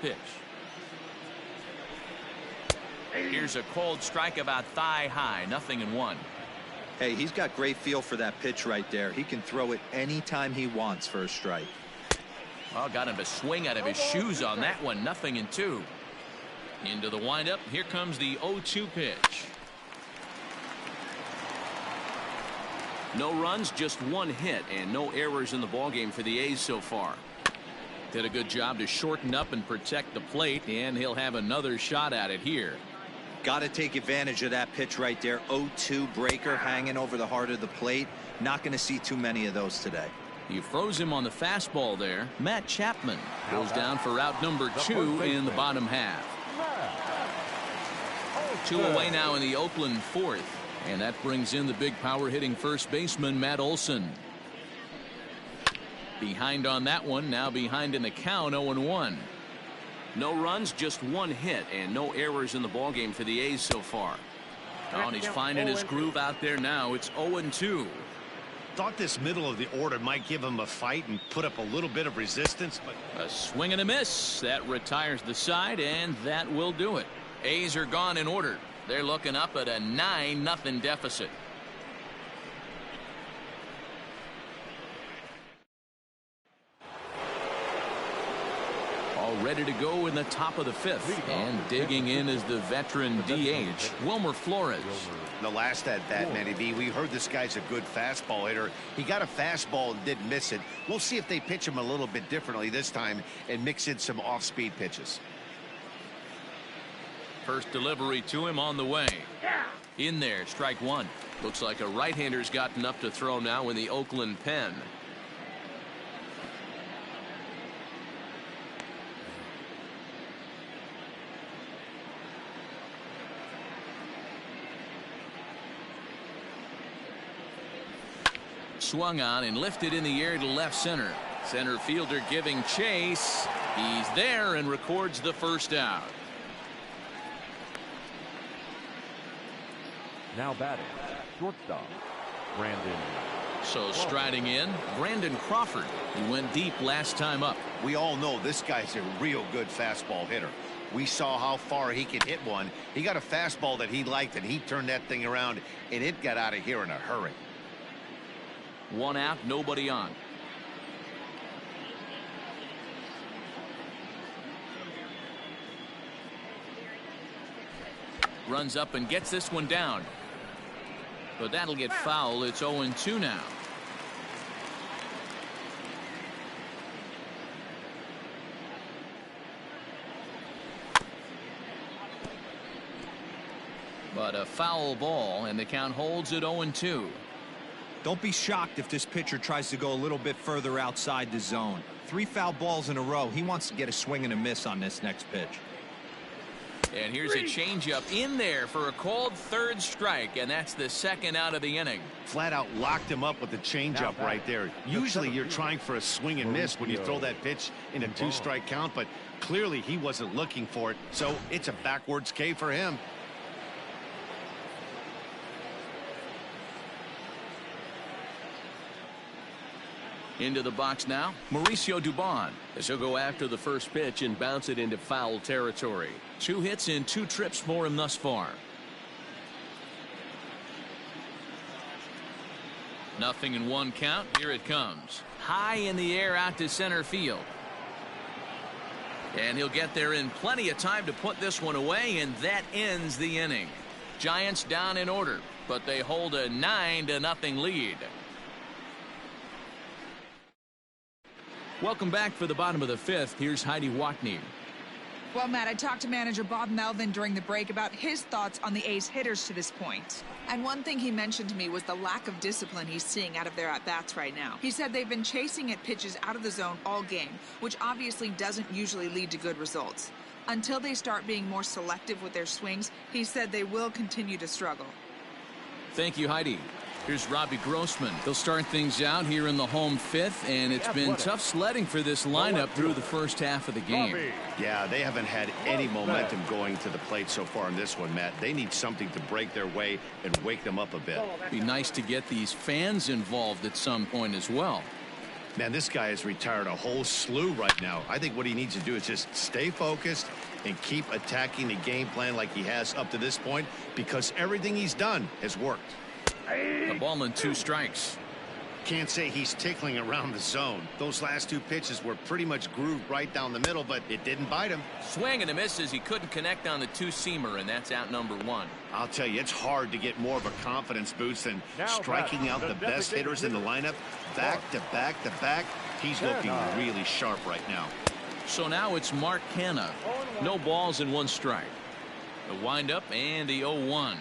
Pitch. Here's a cold strike about thigh high, 0-1. Hey, he's got great feel for that pitch right there. He can throw it anytime he wants for a strike. Well, got him to swing out of his shoes on that one, 0-2. Into the windup, here comes the 0-2 pitch. No runs, just one hit, and no errors in the ballgame for the A's so far. Did a good job to shorten up and protect the plate, and he'll have another shot at it here. Got to take advantage of that pitch right there. 0-2 breaker hanging over the heart of the plate. Not going to see too many of those today. You froze him on the fastball there. Matt Chapman goes down for out number 2 in the bottom half. 2 away now in the Oakland fourth. And that brings in the big power hitting first baseman Matt Olson. Behind on that one, now behind in the count, 0-1. No runs, just one hit, and no errors in the ballgame for the A's so far. Oh, and he's finding his groove out there now. It's 0-2. Thought this middle of the order might give him a fight and put up a little bit of resistance, but a swing and a miss. That retires the side, and that will do it. A's are gone in order. They're looking up at a 9-0 deficit. All ready to go in the top of the fifth, and digging in is the veteran DH Wilmer Flores. The last at bat, Manny V, we heard this guy's a good fastball hitter. He got a fastball and didn't miss it. We'll see if they pitch him a little bit differently this time and mix in some off-speed pitches. First delivery to him on the way. In there, strike one. Looks like a right-hander's gotten up to throw now in the Oakland pen. Swung on and lifted in the air to left center. Center fielder giving chase. He's there and records the first out. Now batting, shortstop, Brandon. So striding in, Brandon Crawford. He went deep last time up. We all know this guy's a real good fastball hitter. We saw how far he can hit one. He got a fastball that he liked, and he turned that thing around, and it got out of here in a hurry. 1 out, nobody on. Runs up and gets this one down. But that'll get foul. It's 0-2 now. But a foul ball, and the count holds at 0-2. Don't be shocked if this pitcher tries to go a little bit further outside the zone. 3 foul balls in a row. He wants to get a swing and a miss on this next pitch. And here's a changeup in there for a called third strike, and that's the second out of the inning. Flat out locked him up with the changeup right there. Usually you're trying for a swing and miss when you throw that pitch in a 2-strike count, but clearly he wasn't looking for it, so it's a backwards K for him. Into the box now, Mauricio Dubon, as he'll go after the first pitch and bounce it into foul territory. 2 hits and 2 trips for him thus far. 0-1 count. Here it comes. High in the air out to center field. And he'll get there in plenty of time to put this one away, and that ends the inning. Giants down in order, but they hold a 9-0 lead. Welcome back for the bottom of the fifth. Here's Heidi Watney. Well, Matt, I talked to manager Bob Melvin during the break about his thoughts on the A's hitters to this point. And one thing he mentioned to me was the lack of discipline he's seeing out of their at-bats right now. He said they've been chasing at pitches out of the zone all game, which obviously doesn't usually lead to good results. Until they start being more selective with their swings, he said they will continue to struggle. Thank you, Heidi. Here's Robbie Grossman. They'll start things out here in the home fifth, and it's been tough sledding for this lineup through the first half of the game. Yeah, they haven't had any momentum going to the plate so far in this one, Matt. They need something to break their way and wake them up a bit. Be nice to get these fans involved at some point as well. Man, this guy has retired a whole slew right now. I think what he needs to do is just stay focused and keep attacking the game plan like he has up to this point, because everything he's done has worked. The ball and 2 strikes. Can't say he's tickling around the zone. Those last 2 pitches were pretty much grooved right down the middle, but it didn't bite him. Swing and a miss as he couldn't connect on the 2-seamer, and that's out number 1. I'll tell you, it's hard to get more of a confidence boost than striking out the best hitters in the lineup. Back to back to back. He's looking really sharp right now. So now it's Mark Canha. No balls and 1 strike. The windup and the 0-1.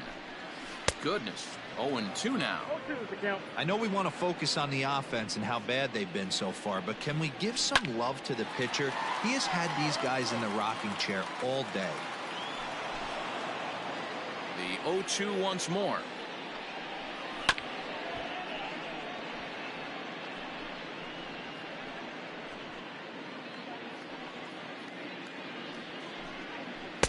Goodness. 0-2 now. I know we want to focus on the offense and how bad they've been so far, but can we give some love to the pitcher? He has had these guys in the rocking chair all day. The 0-2 once more.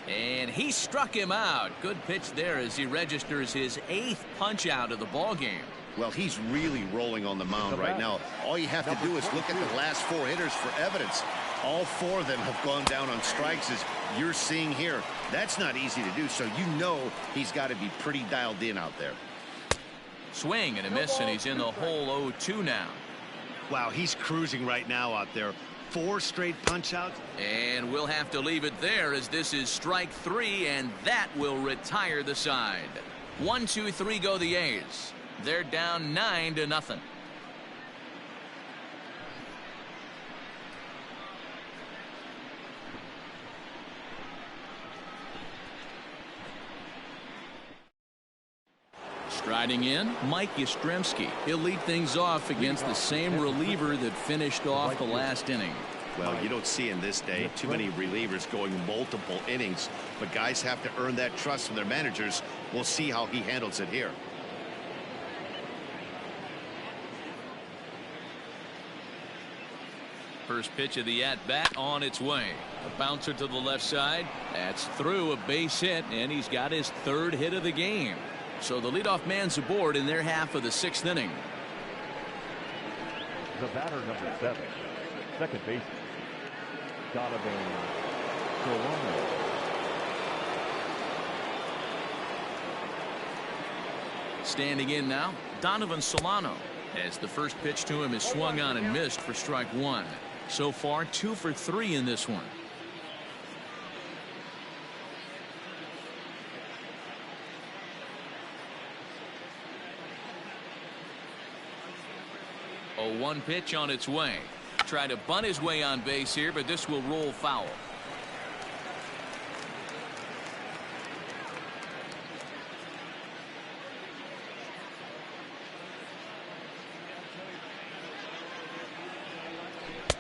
And he struck him out. Good pitch there as he registers his 8th punch out of the ball game. Well, he's really rolling on the mound right now. All you have to do is look at the last 4 hitters for evidence. All 4 of them have gone down on strikes, as you're seeing here. That's not easy to do, so you know he's got to be pretty dialed in out there. Swing and a miss, and he's in the hole 0-2 now. Wow, he's cruising right now out there. 4 straight punch outs. And we'll have to leave it there, as this is strike 3, and that will retire the side. 1, 2, 3 go the A's. They're down 9-0. Striding in, Mike Yastrzemski. He'll lead things off against the same reliever that finished off the last inning. Well, you don't see in this day too many relievers going multiple innings, but guys have to earn that trust from their managers. We'll see how he handles it here. First pitch of the at-bat on its way. A bouncer to the left side. That's through, a base hit, and he's got his 3rd hit of the game. So the leadoff man's aboard in their half of the 6th inning. The batter, number 7, second baseman, Donovan Solano. Standing in now, Donovan Solano, as the first pitch to him is swung on and missed for strike 1. So far, 2 for 3 in this one. A 1 pitch on its way. Try to bunt his way on base here, but this will roll foul.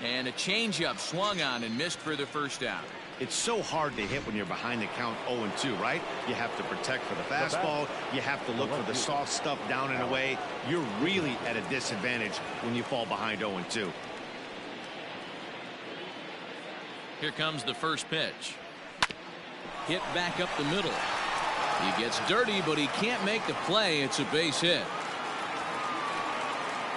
And a changeup swung on and missed for the first out. It's so hard to hit when you're behind the count 0-2, right? You have to protect for the fastball. You have to look for the soft stuff down and away. You're really at a disadvantage when you fall behind 0-2. Here comes the first pitch. Hit back up the middle. He gets dirty, but he can't make the play. It's a base hit.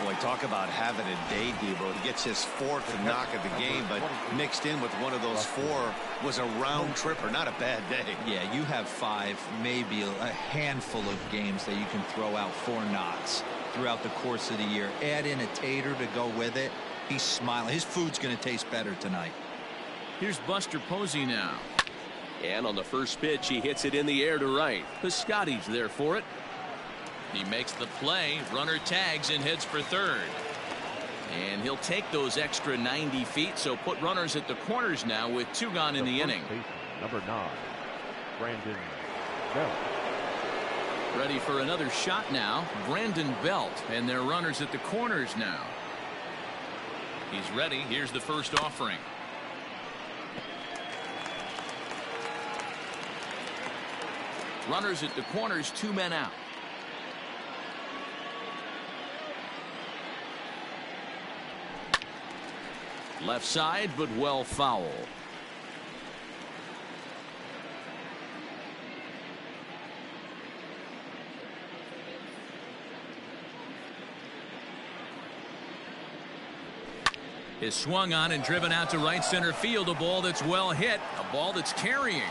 Boy, talk about having a day, Debo. He gets his 4th knock of the game, but mixed in with one of those 4 was a round tripper. Not a bad day. Yeah, you have 5, maybe a handful of games that you can throw out 4 knocks throughout the course of the year. Add in a tater to go with it. He's smiling. His food's going to taste better tonight. Here's Buster Posey now. And on the first pitch, he hits it in the air to right. Piscotty's there for it. He makes the play, runner tags and heads for 3rd. And he'll take those extra 90 feet, so put runners at the corners now with 2 gone in the inning. Number 9, Brandon Belt. Ready for another shot now, Brandon Belt, and their runners at the corners now. He's ready. Here's the first offering. Runners at the corners, 2 men out. Left side, but well foul. Is swung on and driven out to right center field. A ball that's well hit. A ball that's carrying.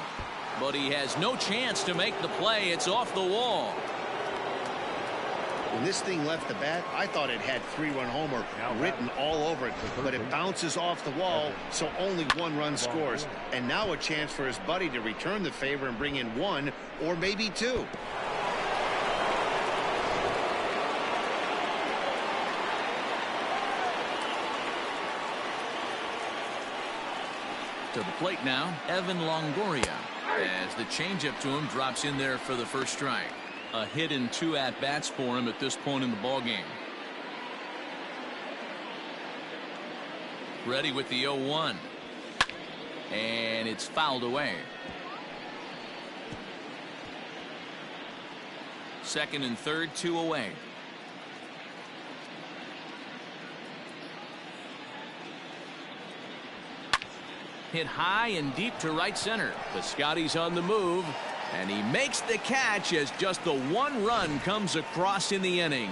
But he has no chance to make the play. It's off the wall. When this thing left the bat, I thought it had 3-run homer written all over it, but it bounces off the wall, so only 1 run scores. And now a chance for his buddy to return the favor and bring in 1 or maybe 2. To the plate now, Evan Longoria, as the changeup to him drops in there for the first strike. A hit in 2 at-bats for him at this point in the ballgame. Ready with the 0-1. And it's fouled away. Second and third, 2 away. Hit high and deep to right center. Piscotty's on the move, and he makes the catch as just the 1 run comes across in the inning.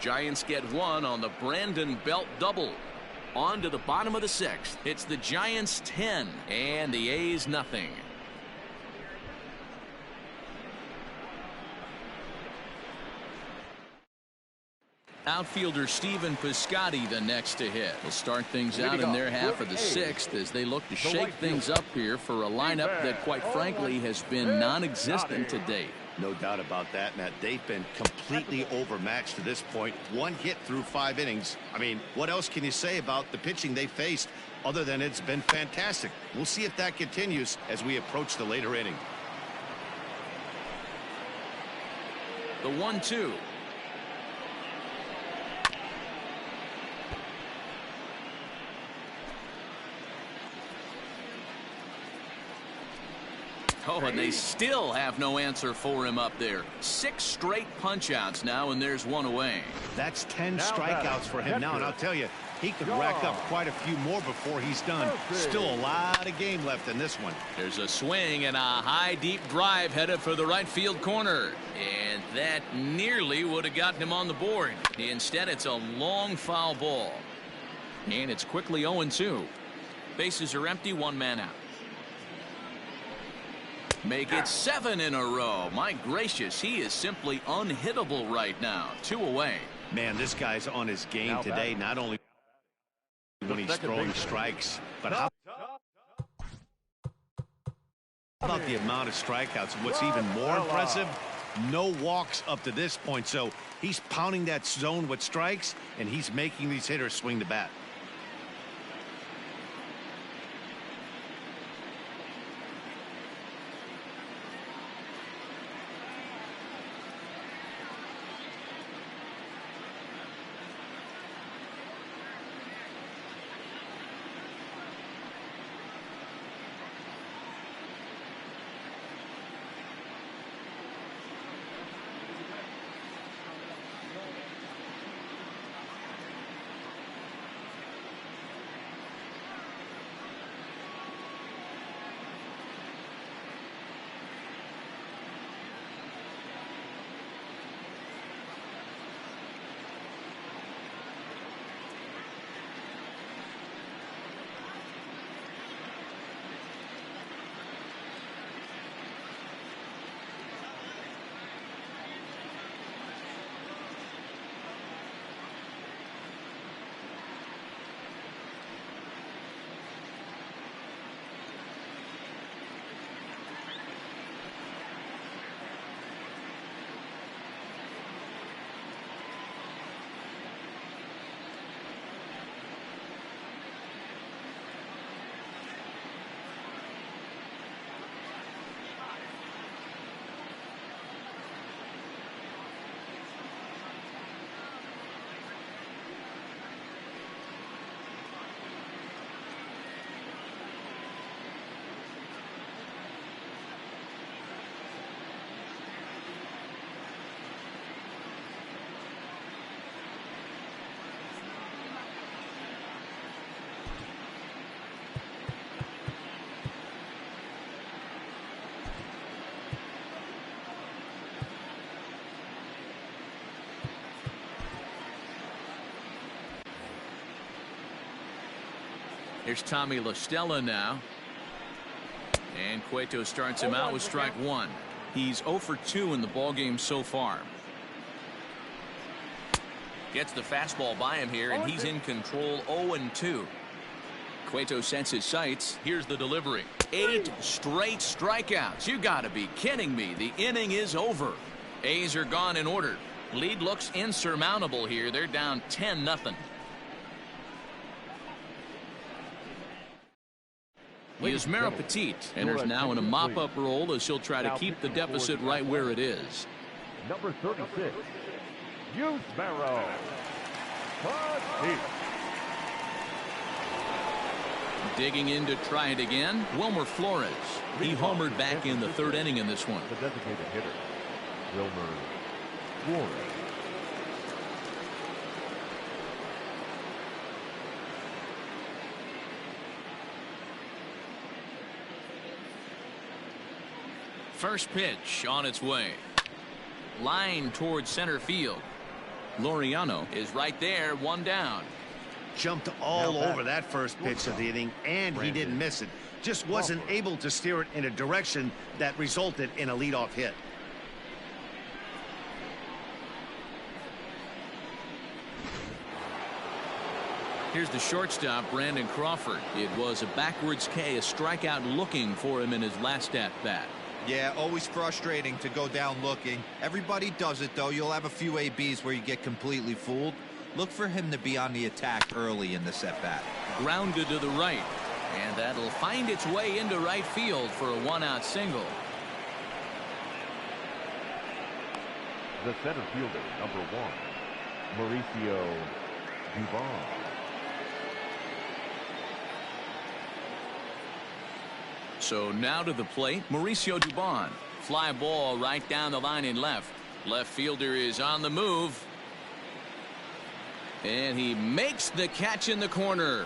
Giants get 1 on the Brandon Belt double. On to the bottom of the 6th. It's the Giants 10 and the A's nothing. Outfielder Stephen Piscotty the next to hit. Will start things out in their half of the 6th as they look to shake things up here for a lineup that quite frankly has been non-existent to date. No doubt about that, Matt. They've been completely overmatched to this point. 1 hit through 5 innings. I mean, what else can you say about the pitching they faced other than it's been fantastic? We'll see if that continues as we approach the later inning. The 1-2. Oh, and they still have no answer for him up there. 6 straight punch-outs now, and there's 1 away. That's 10 strikeouts for him now, and I'll tell you, he could rack up quite a few more before he's done. Still a lot of game left in this one. There's a swing and a high, deep drive headed for the right field corner. And that nearly would have gotten him on the board. Instead, it's a long foul ball. And it's quickly 0-2. Bases are empty, 1 man out. Make it 7 in a row. My gracious, he is simply unhittable right now. 2 away. Man, this guy's on his game today, not only when he's throwing strikes, but how about the amount of strikeouts? What's even more impressive, no walks up to this point. So he's pounding that zone with strikes, and he's making these hitters swing the bat. Here's Tommy La Stella now. And Cueto starts him out with strike one. He's 0 for 2 in the ballgame so far. Gets the fastball by him here, and he's in control. 0-2. Cueto sets his sights. Here's the delivery. 8 straight strikeouts. You got to be kidding me. The inning is over. A's are gone in order. Lead looks insurmountable here. They're down 10-0. Yusmeiro Petit enters now in a mop-up role as he'll try to keep the deficit right where it is. Number 36, Yusmeiro Petit. Digging in to try it again, Wilmer Flores. He homered back in the 3rd inning in this one. The designated hitter, Wilmer Flores. First pitch on its way. Line towards center field. Laureano is right there, 1 down. Jumped all over that first pitch of the inning, and he didn't miss it. Just wasn't able to steer it in a direction that resulted in a leadoff hit. Here's the shortstop, Brandon Crawford. It was a backwards K, a strikeout looking for him in his last at-bat. Yeah, always frustrating to go down looking. Everybody does it, though. You'll have a few ABs where you get completely fooled. Look for him to be on the attack early in this at-bat. Grounded to the right, and that'll find its way into right field for a 1-out single. The center fielder, number 1, Mauricio Dubon. So now to the plate, Mauricio Dubon. Fly ball right down the line in left. Left fielder is on the move. And he makes the catch in the corner.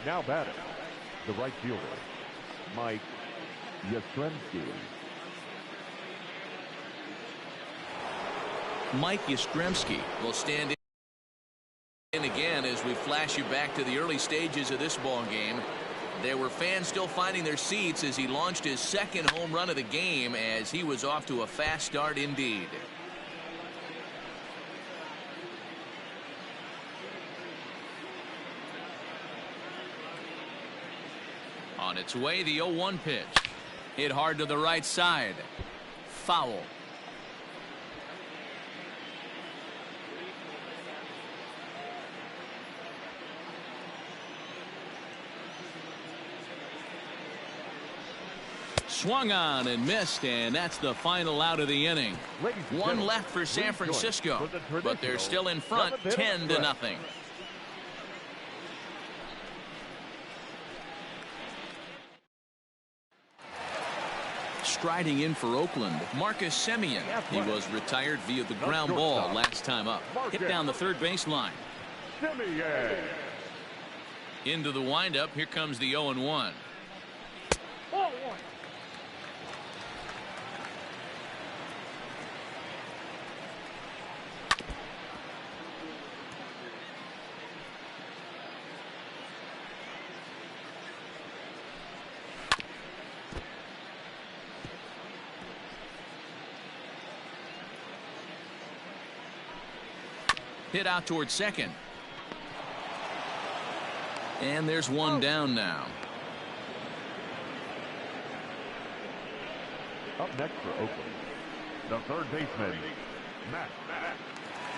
Now batting, the right fielder, Mike Yastrzemski. Mike Yastrzemski will stand in again as we flash you back to the early stages of this ball game. There were fans still finding their seats as he launched his 2nd home run of the game, as he was off to a fast start indeed. On its way, the 0-1 pitch. Hit hard to the right side. Foul. Swung on and missed, and that's the final out of the inning. One left for San Francisco, but they're still in front, 10-0. Striding in for Oakland, Marcus Semien. He was retired via the ground ball last time up. Hit down the 3rd baseline. Into the windup, here comes the 0-1. Hit out towards second. And there's one down now. Up next for Oakland, the 3rd baseman, Matt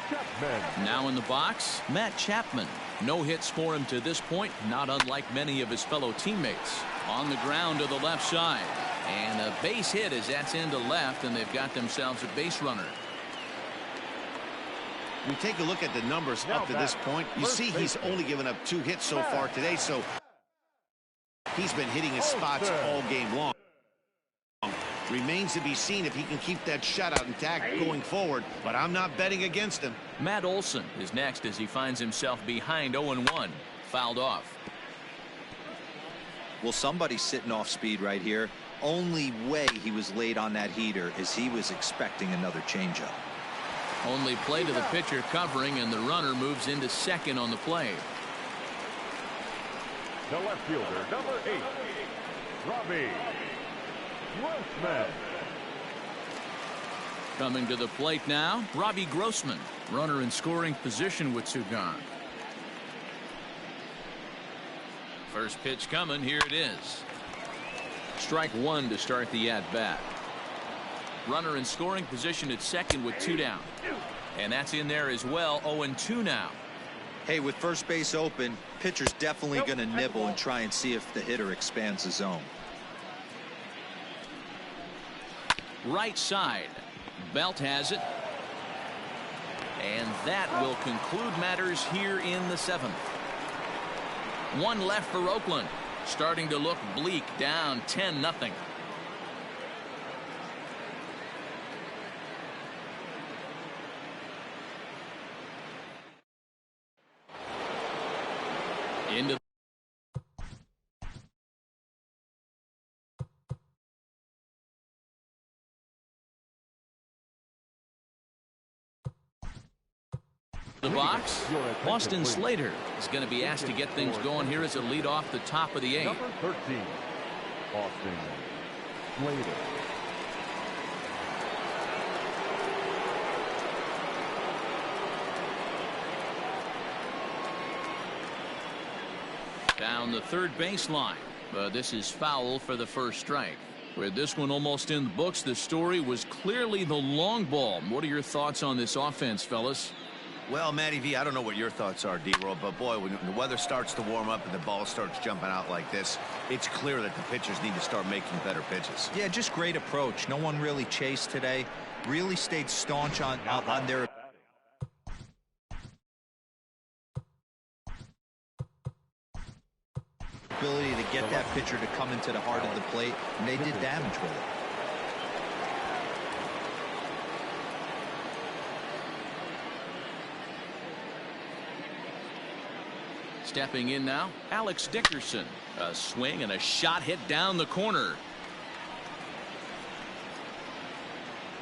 Chapman. Now in the box, Matt Chapman. No hits for him to this point, not unlike many of his fellow teammates. On the ground to the left side. And a base hit as that's into left, and they've got themselves a base runner. You take a look at the numbers up to this point. You see he's only given up 2 hits so far today, so he's been hitting his spots all game long. Remains to be seen if he can keep that shutout intact going forward, but I'm not betting against him. Matt Olson is next as he finds himself behind 0-1. Fouled off. Well, somebody's sitting off speed right here. Only way he was late on that heater is he was expecting another changeup. Only play to the pitcher covering, and the runner moves into second on the play. The left fielder, number 8, Robbie Grossman. Coming to the plate now, Robbie Grossman. Runner in scoring position with 2 gone. First pitch coming. Here it is. Strike 1 to start the at-bat. Runner in scoring position at second with 2 down. And that's in there as well. 0-2 now. Hey, with first base open, pitcher's definitely going to nibble and try and see if the hitter expands the zone. Right side. Belt has it. And that will conclude matters here in the 7th. 1 left for Oakland. Starting to look bleak, down 10-0. Into the box. Austin Slater is going to be asked to get things going here as a lead off the top of the 8th. Number 13, Austin Slater. Down the third baseline. But this is foul for the first strike. With this one almost in the books, the story was clearly the long ball. What are your thoughts on this offense, fellas? Well, Matty V, I don't know what your thoughts are, D-Roll, but boy, when the weather starts to warm up and the ball starts jumping out like this, it's clear that the pitchers need to start making better pitches. Yeah, just great approach. No one really chased today. Really stayed staunch on their ability to get that pitcher to come into the heart of the plate, and they did damage with it. Stepping in now, Alex Dickerson. A swing and a shot hit down the corner.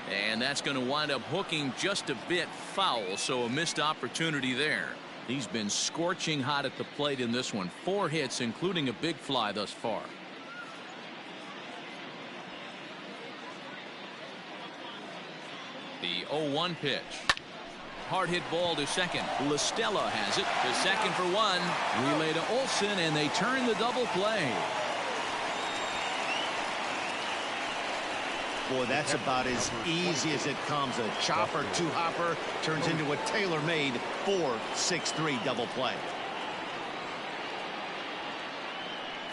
And that's going to wind up hooking just a bit foul, so a missed opportunity there. He's been scorching hot at the plate in this one. 4 hits, including a big fly thus far. The 0-1 pitch. Hard hit ball to second. LaStella has it to second for 1. Relay to Olsen, and they turn the double play. Boy, that's about as easy as it comes. A chopper, 2-hopper turns into a tailor-made 4-6-3 double play.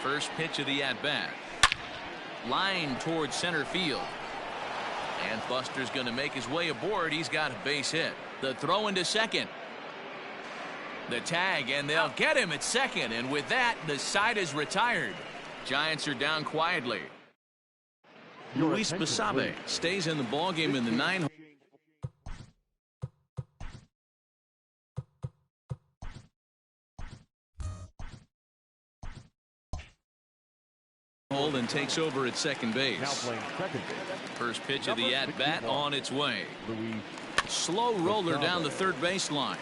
First pitch of the at-bat. Line towards center field. And Buster's going to make his way aboard. He's got a base hit. The throw into second. The tag, and they'll get him at second. And with that, the side is retired. Giants are down quietly. Luis Basabe stays in the ballgame in the 9 hole and takes over at second base. Now playing second base. First pitch of the at-bat on its way. Slow roller down the third baseline.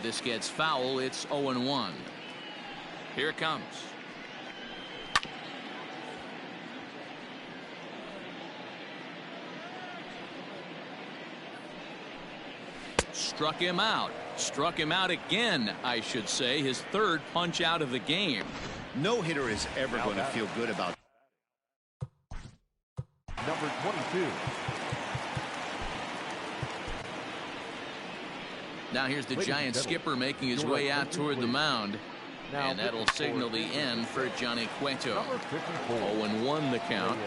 This gets foul. It's 0-1. Here it comes. Struck him out. Struck him out again, I should say. His 3rd punch out of the game. No hitter is ever going to feel good about Number 22. Now here's the Giant skipper making his way out toward the mound. And that'll signal the end for Johnny Cueto. 0-1 the count.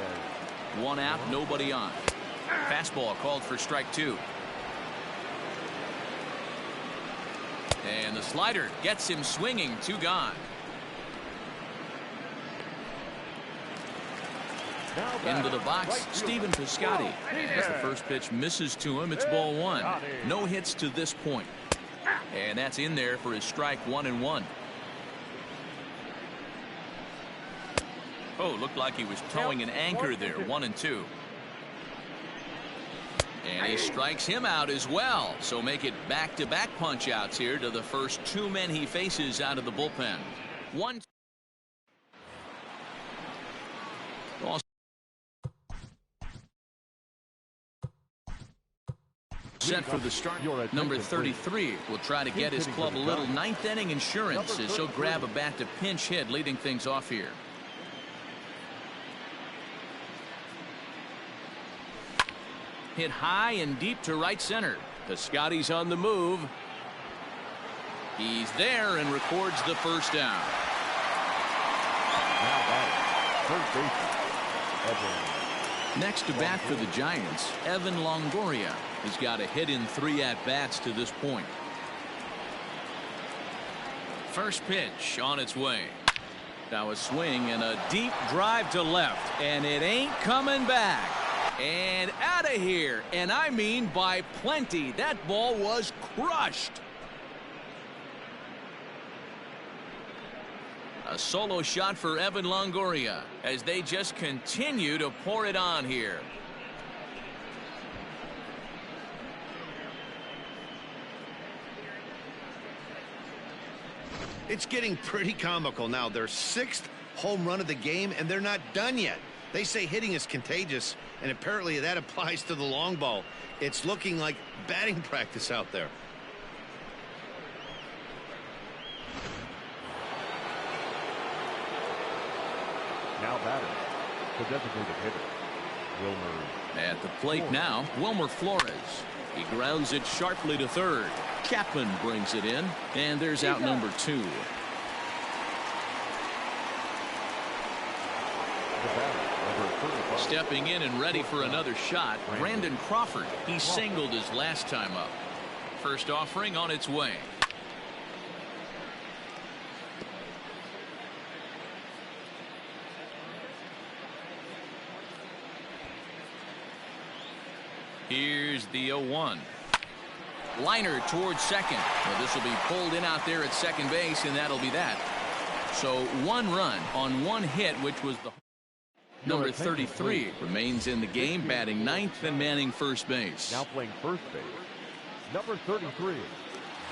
1 out, nobody on. Fastball called for strike 2. And the slider gets him swinging. 2 gone. Into the box, Stephen Piscotty. As the first pitch misses to him, it's ball 1. No hits to this point. And that's in there for his strike 1-1. Oh, looked like he was towing an anchor there. 1-2. And he strikes him out as well. So make it back-to-back punch-outs here to the first 2 men he faces out of the bullpen. One. Set for the start. Number 33 will try to get his club a little ninth-inning insurance as he'll grab a bat to pinch hit, leading things off here. Hit high and deep to right center. The Scotty's on the move. He's there and records the first down. Now batting, first baseman, Evan. Next to bat for the Giants, Evan Longoria. He's got a hit in 3 at-bats to this point. First pitch on its way. Now a swing and a deep drive to left, and it ain't coming back. And out of here, and I mean by plenty. That ball was crushed. A solo shot for Evan Longoria as they just continue to pour it on here. It's getting pretty comical now. Their 6th home run of the game, and they're not done yet. They say hitting is contagious, and apparently that applies to the long ball. It's looking like batting practice out there. Now batting, the designated hitter, Wilmer. At the plate now, Wilmer Flores. He grounds it sharply to third. Chapman brings it in, and there's out number 2. Stepping in and ready for another shot, Brandon Crawford. He singled his last time up. First offering on its way. Here's the 0-1. Liner towards second. Well, this will be pulled in out there at second base, and that'll be that. So 1 run on 1 hit, which was the number 33 remains in the game, batting 9th and manning first base. Now playing first base, number 33.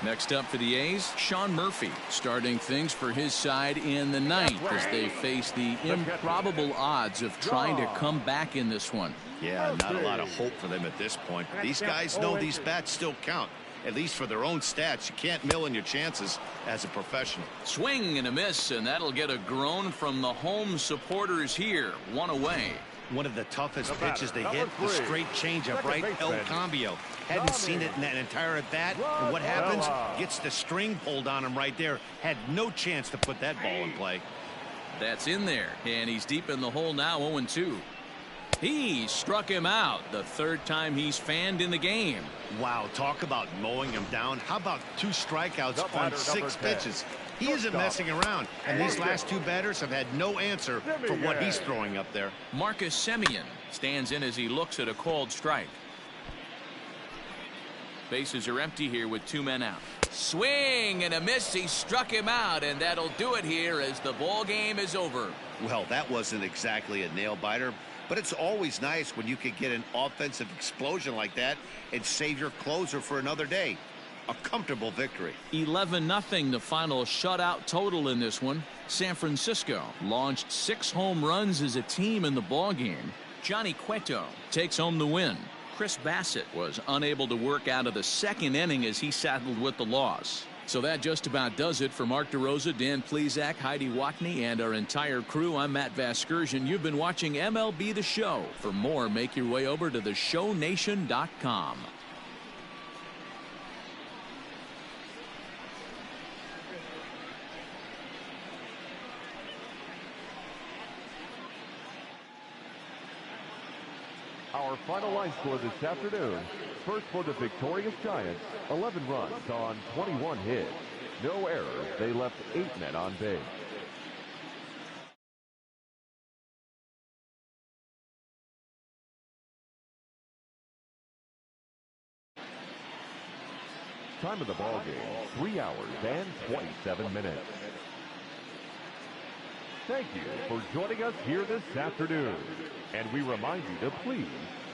Next up for the A's, Sean Murphy starting things for his side in the 9th as they face the improbable odds of trying to come back in this one. Yeah, not a lot of hope for them at this point. These guys know these bats still count, at least for their own stats. You can't mill in your chances as a professional. Swing and a miss, and that'll get a groan from the home supporters here. 1 away. One of the toughest pitches to hit, the straight changeup, right? El Cambio. Hadn't seen it in that entire at bat. And what happens? Gets the string pulled on him right there. Had no chance to put that ball in play. That's in there, and he's deep in the hole now, 0-2. He struck him out the 3rd time he's fanned in the game. Wow, talk about mowing him down. How about 2 strikeouts on 6 pitches? He isn't messing around, and these last 2 batters have had no answer for what he's throwing up there. Marcus Semien stands in as he looks at a called strike. Bases are empty here with 2 men out. Swing and a miss. He struck him out, and that'll do it here as the ball game is over. Well, that wasn't exactly a nail biter, but it's always nice when you can get an offensive explosion like that and save your closer for another day. A comfortable victory. 11-0 the final shutout total in this one. San Francisco launched 6 home runs as a team in the ballgame. Johnny Cueto takes home the win. Chris Bassett was unable to work out of the 2nd inning as he saddled with the loss. So that just about does it for Mark DeRosa, Dan Plesac, Heidi Watney, and our entire crew. I'm Matt Vasgersian. You've been watching MLB The Show. For more, make your way over to theshownation.com. Our final line score this afternoon. First for the victorious Giants, 11 runs on 21 hits. No errors. They left 8 men on base. Time of the ball game, 3 hours and 27 minutes. Thank you for joining us here this afternoon. And we remind you to please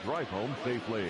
drive home safely.